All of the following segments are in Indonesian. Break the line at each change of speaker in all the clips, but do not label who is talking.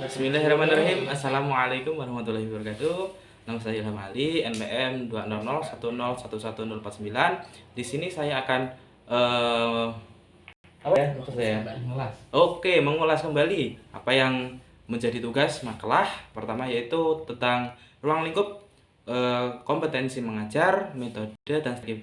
Bismillahirrahmanirrahim. Assalamualaikum warahmatullahi wabarakatuh. Nama saya Ilham Ali, NPM 20010111049. Di sini saya akan apa ya maksud saya? Mengulas kembali apa yang menjadi tugas makalah pertama, yaitu tentang ruang lingkup kompetensi mengajar, metode dan strategi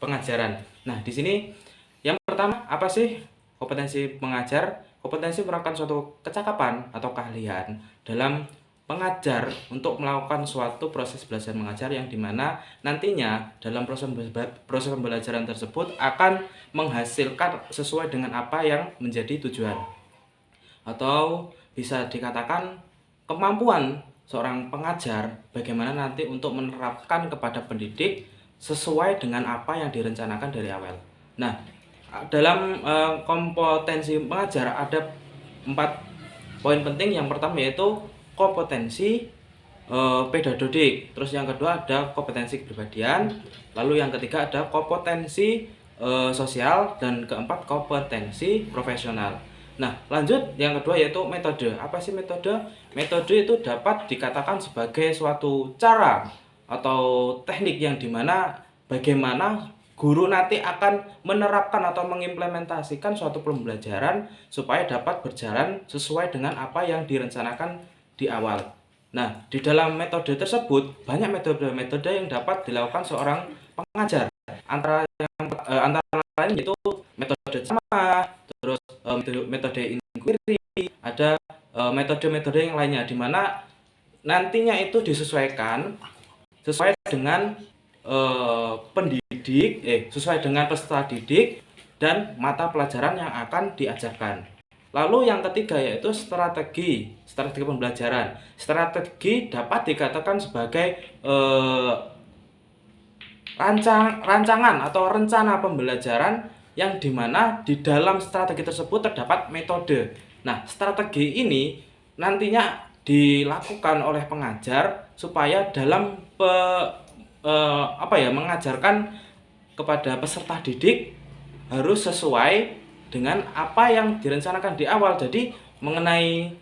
pengajaran. Nah, di sini yang pertama, apa sih kompetensi mengajar? Kompetensi merupakan suatu kecakapan atau keahlian dalam pengajar untuk melakukan suatu proses belajar mengajar yang dimana nantinya dalam proses pembelajaran tersebut akan menghasilkan sesuai dengan apa yang menjadi tujuan, atau bisa dikatakan kemampuan seorang pengajar bagaimana nanti untuk menerapkan kepada pendidik sesuai dengan apa yang direncanakan dari awal. Nah, dalam kompetensi mengajar ada 4 poin penting. Yang pertama yaitu kompetensi pedagodik, terus yang kedua ada kompetensi kepribadian, lalu yang ketiga ada kompetensi sosial, dan keempat kompetensi profesional. Nah, lanjut yang kedua yaitu metode. Apa sih metode? Metode itu dapat dikatakan sebagai suatu cara atau teknik yang dimana bagaimana guru nanti akan menerapkan atau mengimplementasikan suatu pembelajaran supaya dapat berjalan sesuai dengan apa yang direncanakan di awal. Nah, di dalam metode tersebut banyak metode-metode yang dapat dilakukan seorang pengajar. Antara lain yaitu metode sama, terus metode inquiry, ada metode-metode yang lainnya di mana nantinya itu disesuaikan sesuai dengan sesuai dengan peserta didik dan mata pelajaran yang akan diajarkan. Lalu yang ketiga yaitu strategi pembelajaran. Strategi dapat dikatakan sebagai rancangan atau rencana pembelajaran yang dimana di dalam strategi tersebut terdapat metode. Nah, strategi ini nantinya dilakukan oleh pengajar supaya dalam mengajarkan kepada peserta didik harus sesuai dengan apa yang direncanakan di awal. Jadi mengenai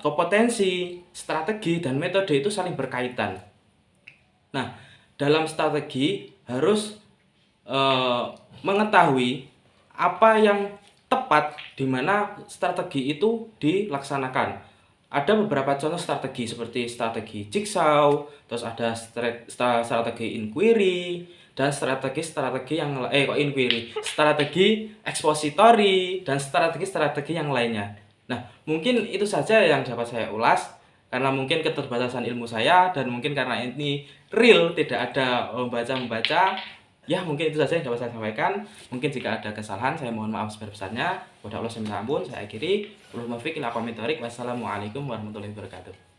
kompetensi, strategi dan metode itu saling berkaitan. Nah, dalam strategi harus mengetahui apa yang tepat di mana strategi itu dilaksanakan. Ada beberapa contoh strategi seperti strategi jigsaw, terus ada strategi inquiry, dan strategi ekspositori, dan strategi yang lainnya. Nah, mungkin itu saja yang dapat saya ulas karena mungkin keterbatasan ilmu saya, dan mungkin karena ini real tidak ada membaca. Ya, mungkin itu saja yang dapat saya sampaikan. Mungkin jika ada kesalahan saya mohon maaf sebesar-besarnya. Kepada Allah saya minta ampun. Saya akhiri. Wassalamualaikum warahmatullahi wabarakatuh.